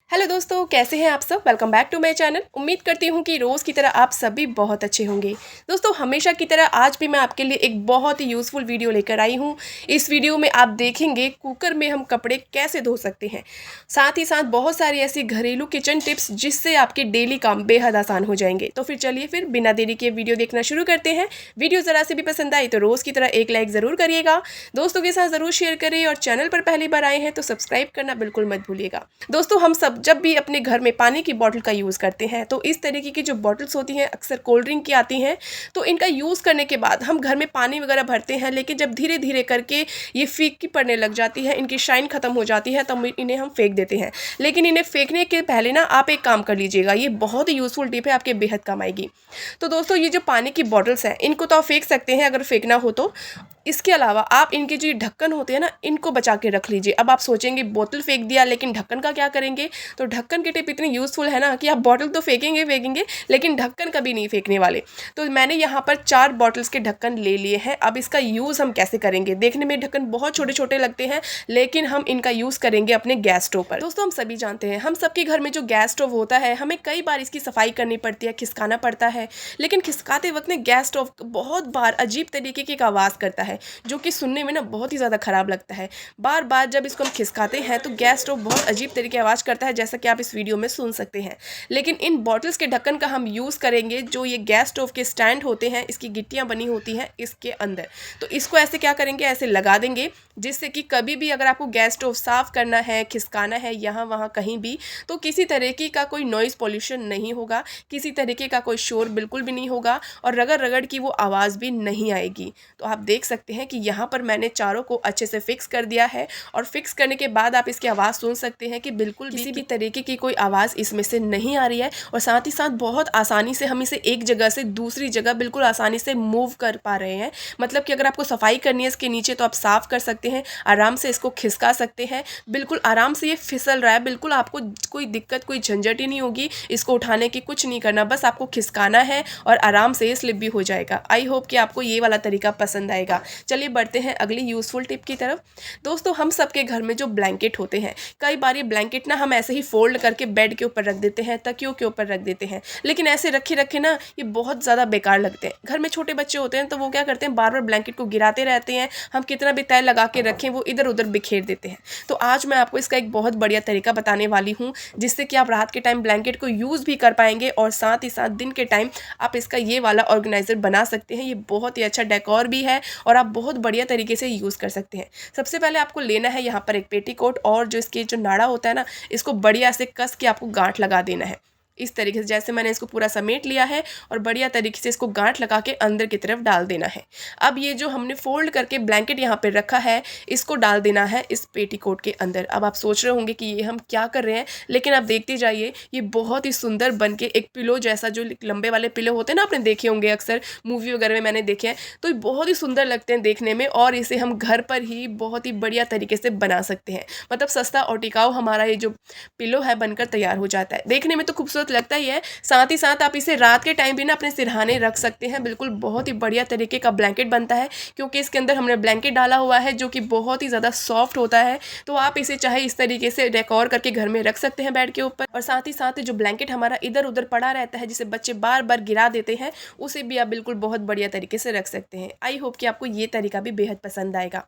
Hello दोस्तों, कैसे हैं आप सब। Welcome back to my channel. उम्मीद करती हूँ कि रोज़ की तरह आप सभी बहुत अच्छे होंगे। दोस्तों, हमेशा की तरह आज भी मैं आपके लिए एक बहुत ही यूज़फुल वीडियो लेकर आई हूँ। इस वीडियो में आप देखेंगे कुकर में हम कपड़े कैसे धो सकते हैं, साथ ही साथ बहुत सारी ऐसी घरेलू किचन टिप्स जिससे आपके डेली काम बेहद आसान हो जाएंगे। तो फिर चलिए फिर बिना देरी के वीडियो देखना शुरू करते हैं। वीडियो ज़रा से भी पसंद आई तो रोज़ की तरह एक लाइक ज़रूर करिएगा, दोस्तों के साथ ज़रूर शेयर करिए और चैनल पर पहली बार आए हैं तो सब्सक्राइब करना बिल्कुल मत भूलिएगा। दोस्तों, हम सब जब भी अपने घर में पानी की बॉटल का यूज़ करते हैं तो इस तरीके की जो बॉटल्स होती हैं अक्सर कोल्ड ड्रिंक की आती हैं, तो इनका यूज़ करने के बाद हम घर में पानी वगैरह भरते हैं, लेकिन जब धीरे धीरे करके ये फीकी पड़ने लग जाती है, इनकी शाइन ख़त्म हो जाती है, तब इन्हें हम फेंक देते हैं। लेकिन इन्हें फेंकने के पहले ना आप एक काम कर लीजिएगा, ये बहुत ही यूज़फुल टिप है, आपके बेहद काम आएगी। तो दोस्तों, ये जो पानी की बॉटल्स हैं इनको तो आप फेंक सकते हैं अगर फेंकना हो तो। इसके अलावा आप इनके जो ढक्कन होते हैं ना, इनको बचा के रख लीजिए। अब आप सोचेंगे बोतल फेंक दिया लेकिन ढक्कन का क्या करेंगे, तो ढक्कन की टिप इतनी यूज़फुल है ना कि आप बॉटल तो फेंकेंगे लेकिन ढक्कन कभी नहीं फेंकने वाले। तो मैंने यहाँ पर 4 बॉटल्स के ढक्कन ले लिए हैं। अब इसका यूज़ हम कैसे करेंगे, देखने में ढक्कन बहुत छोटे छोटे लगते हैं लेकिन हम इनका यूज़ करेंगे अपने गैस स्टोव पर। दोस्तों, हम सभी जानते हैं हम सबके घर में जो गैस स्टोव होता है हमें कई बार इसकी सफाई करनी पड़ती है, खिसकाना पड़ता है, लेकिन खिसकाते वक्त में गैस स्टोव बहुत बार अजीब तरीके की एक आवाज़ करता है जो कि सुनने में ना बहुत ही ज़्यादा ख़राब लगता है। बार बार जब इसको हम खिसकाते हैं तो गैस स्टोव बहुत अजीब तरीके की आवाज़ करता है, जैसा कि आप इस वीडियो में सुन सकते हैं। लेकिन इन बॉटल्स के ढक्कन का हम यूज़ करेंगे, जो ये गैस स्टोव के स्टैंड होते हैं इसकी गिट्टियाँ बनी होती हैं इसके अंदर। तो इसको ऐसे क्या करेंगे, ऐसे लगा देंगे जिससे कि कभी भी अगर आपको गैस स्टोव साफ़ करना है, खिसकाना है यहाँ वहाँ कहीं भी, तो किसी तरीके का कोई नॉइज़ पॉल्यूशन नहीं होगा, किसी तरीके का कोई शोर बिल्कुल भी नहीं होगा और रगड़ रगड़ की वो आवाज़ भी नहीं आएगी। तो आप देख सकते हैं कि यहाँ पर मैंने चारों को अच्छे से फिक्स कर दिया है और फिक्स करने के बाद आप इसकी आवाज़ सुन सकते हैं कि बिल्कुल किसी भी तरीके की कोई आवाज़ इसमें से नहीं आ रही है और साथ ही साथ बहुत आसानी से हम इसे एक जगह से दूसरी जगह बिल्कुल आसानी से मूव कर पा रहे हैं। मतलब कि अगर आपको सफाई करनी है इसके नीचे तो आप साफ़ कर सकते हैं, आराम से इसको खिसका सकते हैं, बिल्कुल आराम से ये फिसल रहा है, बिल्कुल आपको कोई दिक्कत कोई झंझट ही नहीं होगी इसको उठाने की, कुछ नहीं करना, बस आपको खिसकाना है और आराम से ये स्लिप भी हो जाएगा। आई होप कि आपको ये वाला तरीका पसंद आएगा। चलिए बढ़ते हैं अगली यूज़फुल टिप की तरफ। दोस्तों, हम सबके घर में जो ब्लैंकेट होते हैं, कई बार ये ब्लैंकेट ना हम ऐसे ही फोल्ड करके बेड के ऊपर रख देते हैं, तकियों के ऊपर रख देते हैं, लेकिन ऐसे रखे रखे ना ये बहुत ज़्यादा बेकार लगते हैं। घर में छोटे बच्चे होते हैं तो वो क्या करते हैं, बार बार ब्लैंकेट को गिराते रहते हैं, हम कितना भी तय लगा के रखें वो इधर उधर बिखेर देते हैं। तो आज मैं आपको इसका एक बहुत बढ़िया तरीका बताने वाली हूँ जिससे कि आप रात के टाइम ब्लैंकेट को यूज़ भी कर पाएंगे और साथ ही साथ दिन के टाइम आप इसका ये वाला ऑर्गेनाइज़र बना सकते हैं। ये बहुत ही अच्छा डेकोर भी है और आप बहुत बढ़िया तरीके से यूज़ कर सकते हैं। सबसे पहले आपको लेना है यहाँ पर एक पेटीकोट और जो इसके जो नाड़ा होता है ना, इसको बढ़िया से कस के आपको गांठ लगा देना है। इस तरीके से जैसे मैंने इसको पूरा समेट लिया है और बढ़िया तरीके से इसको गांठ लगा के अंदर की तरफ डाल देना है। अब ये जो हमने फोल्ड करके ब्लैंकेट यहाँ पे रखा है इसको डाल देना है इस पेटीकोट के अंदर। अब आप सोच रहे होंगे कि ये हम क्या कर रहे हैं, लेकिन आप देखते जाइए ये बहुत ही सुंदर बन के एक पिलो जैसा, जो लंबे वाले पिलो होते हैं ना, आपने देखे होंगे अक्सर मूवी वगैरह में मैंने देखे हैं, तो ये बहुत ही सुंदर लगते हैं देखने में और इसे हम घर पर ही बहुत ही बढ़िया तरीके से बना सकते हैं। मतलब सस्ता और टिकाऊ हमारा ये जो पिलो है बनकर तैयार हो जाता है। देखने में तो खूबसूरत लगता ही है, साथ ही साथ आप इसे रात के टाइम भी ना अपने सिरहाने रख सकते हैं। बिल्कुल बहुत ही बढ़िया तरीके का ब्लैंकेट बनता है क्योंकि इसके अंदर हमने ब्लैंकेट डाला हुआ है जो कि बहुत ही ज़्यादा सॉफ्ट होता है। तो आप इसे चाहे इस तरीके से डेकोर करके घर में रख सकते हैं बेड के ऊपर, और साथ ही साथ जो ब्लैंकेट हमारा इधर उधर पड़ा रहता है जिसे बच्चे बार बार गिरा देते हैं, उसे भी आप बिल्कुल बहुत बढ़िया तरीके से रख सकते हैं। आई होप कि आपको ये तरीका भी बेहद पसंद आएगा।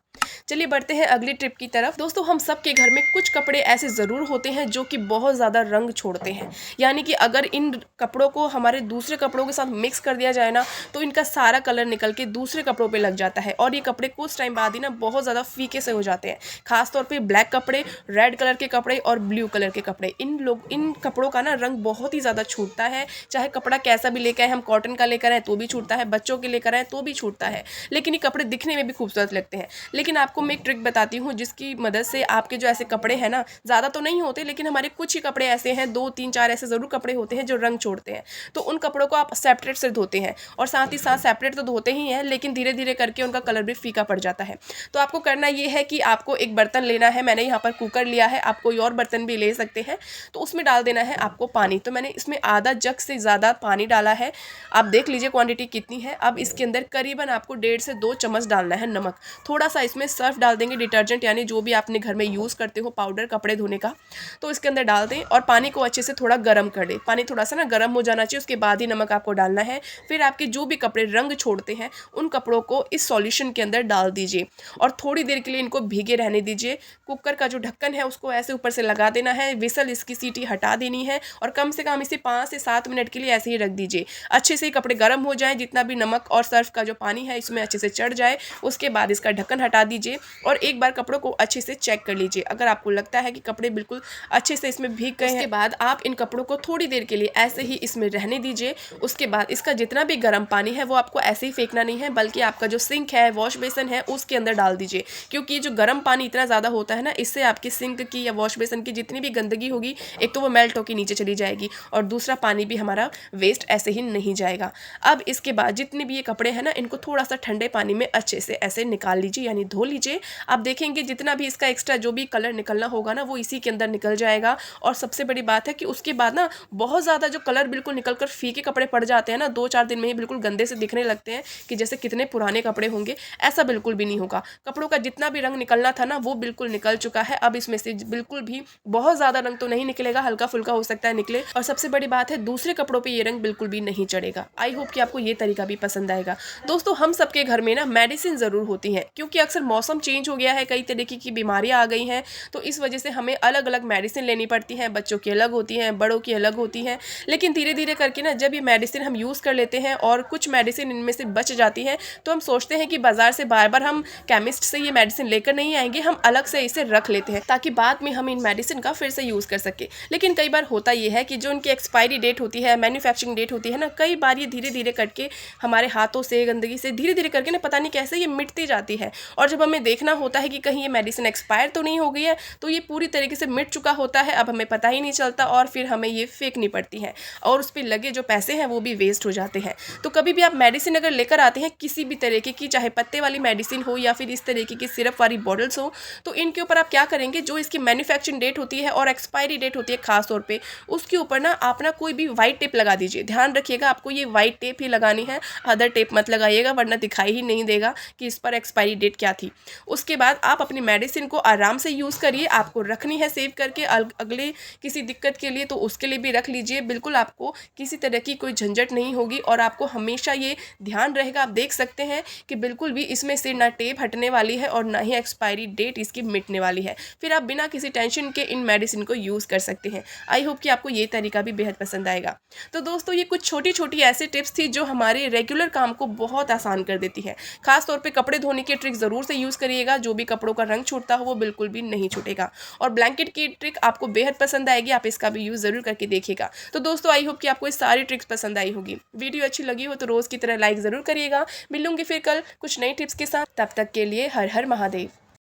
चलिए बढ़ते हैं अगली ट्रिप की तरफ। दोस्तों, हम सबके घर में कुछ कपड़े ऐसे ज़रूर होते हैं जो कि बहुत ज़्यादा रंग छोड़ते हैं, यानी कि अगर इन कपड़ों को हमारे दूसरे कपड़ों के साथ मिक्स कर दिया जाए ना तो इनका सारा कलर निकल के दूसरे कपड़ों पे लग जाता है और ये कपड़े कुछ टाइम बाद ही ना बहुत ज़्यादा फीके से हो जाते हैं। खासतौर पे ब्लैक कपड़े, रेड कलर के कपड़े और ब्लू कलर के कपड़े, इन कपड़ों का ना रंग बहुत ही ज़्यादा छूटता है। चाहे कपड़ा कैसा भी लेकर आए, हम कॉटन का लेकर आए तो भी छूटता है, बच्चों के लेकर आए तो भी छूटता है, लेकिन ये कपड़े दिखने में भी खूबसूरत लगते हैं। लेकिन आपको मैं एक ट्रिक बताती हूँ जिसकी मदद से आपके जो ऐसे कपड़े हैं ना, ज़्यादा तो नहीं होते लेकिन हमारे कुछ ही कपड़े ऐसे हैं, 2 3 4 ऐसे ज़रूर कपड़े होते हैं जो रंग छोड़ते हैं, तो उन कपड़ों को आप सेपरेट से धोते हैं और साथ ही साथ सेपरेट तो धोते ही हैं, लेकिन धीरे धीरे करके उनका कलर भी फीका पड़ जाता है। तो आपको करना ये है कि आपको एक बर्तन लेना है, मैंने यहाँ पर कुकर लिया है, आप कोई और बर्तन भी ले सकते हैं। तो उसमें डाल देना है आपको पानी। तो मैंने इसमें आधा जग से ज़्यादा पानी डाला है, आप देख लीजिए क्वांटिटी कितनी है। अब इसके अंदर करीबन आपको 1.5 से 2 चम्मच डालना है नमक। थोड़ा सा इसमें सर्फ डाल देंगे, डिटर्जेंट यानी जो भी आपने घर में यूज़ करते हो पाउडर कपड़े धोने का, तो इसके अंदर डाल दें और पानी को अच्छे से थोड़ा गर्म कर दें। पानी थोड़ा सा ना गर्म हो जाना चाहिए, उसके बाद ही नमक आपको डालना है। फिर आपके जो भी कपड़े रंग छोड़ते हैं उन कपड़ों को इस सॉल्यूशन के अंदर डाल दीजिए और थोड़ी देर के लिए इनको भीगे रहने दीजिए। कुकर का जो ढक्कन है उसको ऐसे ऊपर से लगा देना है, विसल इसकी सीटी हटा देनी है और कम से कम इसे 5 से 7 मिनट के लिए ऐसे ही रख दीजिए। अच्छे से कपड़े गर्म हो जाएं, जितना भी नमक और सर्फ का जो पानी है इसमें अच्छे से चढ़ जाए। उसके बाद इसका ढक्कन हटा दीजिए और एक बार कपड़ों को अच्छे से चेक कर लीजिए। अगर आपको लगता है कि कपड़े बिल्कुल अच्छे से इसमें भीग गए हैं, उसके बाद आप इन कपड़ों को थोड़ी देर के लिए ऐसे ही इसमें रहने दीजिए। उसके बाद इसका जितना भी गर्म पानी है वो आपको ऐसे ही फेंकना नहीं है, बल्कि आपका जो सिंक है, वॉश बेसिन है, उसके अंदर डाल दीजिए। क्योंकि जो गर्म पानी इतना ज़्यादा होता है ना, इससे आपके सिंक की या वॉश बेसिन की जितनी भी गंदगी होगी, एक तो वो मेल्ट होकर नीचे चली जाएगी और दूसरा पानी भी हमारा वेस्ट ऐसे ही नहीं जाएगा। अब इसके बाद जितने भी ये कपड़े हैं ना, इनको थोड़ा सा ठंडे पानी में अच्छे से ऐसे निकाल लीजिए, यानी धो लीजिए। आप देखेंगे जितना भी इसका एक्स्ट्रा जो भी कलर निकलना होगा ना, वो इसी के अंदर निकल जाएगा। और सबसे बड़ी बात है कि उसके बाद ना बहुत ज़्यादा जो कलर बिल्कुल निकल कर फीके कपड़े पड़ जाते हैं ना, 2-4 दिन में ही बिल्कुल गंदे से दिखने लगते हैं कि जैसे कितने पुराने कपड़े होंगे। ऐसा बिल्कुल भी नहीं होगा। कपड़ों का जितना भी रंग निकलना था ना, वो बिल्कुल निकल चुका है। अब इसमें से बिल्कुल भी बहुत ज़्यादा रंग तो नहीं निकलेगा, हल्का फुल्का हो सकता है निकले। और सबसे बड़ी बात है, दूसरे कपड़ों पे ये रंग बिल्कुल भी नहीं चढ़ेगा। आई होप कि आपको ये तरीका भी पसंद आएगा। दोस्तों, हम सबके घर में ना मेडिसिन ज़रूर होती हैं, क्योंकि अक्सर मौसम चेंज हो गया है, कई तरीके की बीमारियाँ आ गई हैं, तो इस वजह से हमें अलग अलग मेडिसिन लेनी पड़ती हैं। बच्चों की अलग होती हैं, बड़ों की अलग होती हैं। लेकिन धीरे धीरे करके ना जब ये मेडिसिन हम यूज़ कर लेते हैं और कुछ मेडिसिन इनमें से बच जाती हैं, तो हम सोचते हैं कि बाजार से बार बार हम केमिस्ट से ये मेडिसिन लेकर नहीं आएंगे, हम अलग से इसे रख लेते हैं ताकि बाद में हम इन मेडिसिन का फिर से यूज़ कर सके। लेकिन कई बार होता ये है कि जो उनकी एक्सपायरी डेट होती है, मैन्युफैक्चरिंग डेट होती है ना, कई बार ये धीरे धीरे करके हमारे हाथों से, गंदगी से धीरे धीरे करके ना पता नहीं कैसे ये मिटती जाती है। और जब हमें देखना होता है कि कहीं ये मेडिसिन एक्सपायर तो नहीं हो गई है, तो ये पूरी तरीके से मिट चुका होता है। अब हमें पता ही नहीं चलता और फिर हमें ये फेंकनी पड़ती है और उस पर लगे जो पैसे हैं वो भी वेस्ट हो जाते हैं। तो कभी भी आप मेडिसिन अगर लेकर आते हैं किसी भी तरीके की, चाहे पत्ते वाली मेडिसिन हो या फिर इस तरीके की सिरप वाली बॉटल्स हो, तो इनके ऊपर आप क्या करेंगे, जो इसकी मैन्युफैक्चरिंग डेट होती है और एक्सपायरी डेट होती है खास तौर पे, उसके ऊपर ना आप ना कोई भी वाइट टेप लगा दीजिए। ध्यान रखिएगा, आपको ये वाइट टेप ही लगानी है, अदर टेप मत लगाइएगा, वरना दिखाई ही नहीं देगा कि इस पर एक्सपायरी डेट क्या थी। उसके बाद आप अपनी मेडिसिन को आराम से यूज़ करिए। आपको रखनी है सेव करके अगले किसी दिक्कत के लिए, तो उसके लिए भी रख लीजिए। बिल्कुल आपको किसी तरह की कोई झंझट नहीं होगी और आपको हमेशा ये ध्यान रहेगा। आप देख सकते हैं कि बिल्कुल भी इसमें से ना टेप हटने वाली है और ना ही एक्सपायरी डेट इसकी मिटने वाली है। फिर आप बिना किसी टेंशन के इन मेडिसिन को यूज़ कर सकते हैं। आई होप कि आपको ये तरीका भी बेहद पसंद आएगा। तो दोस्तों, ये कुछ छोटी छोटी ऐसी टिप्स थी जो हमारे रेगुलर काम को बहुत आसान कर देती है। खास तौर पे कपड़े धोने की ट्रिक ज़रूर से यूज़ करिएगा, जो भी कपड़ों का रंग छूटता हो वो बिल्कुल भी नहीं छूटेगा। और ब्लैंकेट की ट्रिक आपको बेहद पसंद आएगी, आप इसका भी यूज़ ज़रूर करके देखिएगा। तो दोस्तों, आई होप कि आपको ये सारी ट्रिक्स पसंद आई होगी। वीडियो अच्छी लगी हो तो रोज़ की तरह लाइक ज़रूर करिएगा। मिलूंगी फिर कल कुछ नई टिप्स के साथ, तब तक के लिए हर हर महादेव।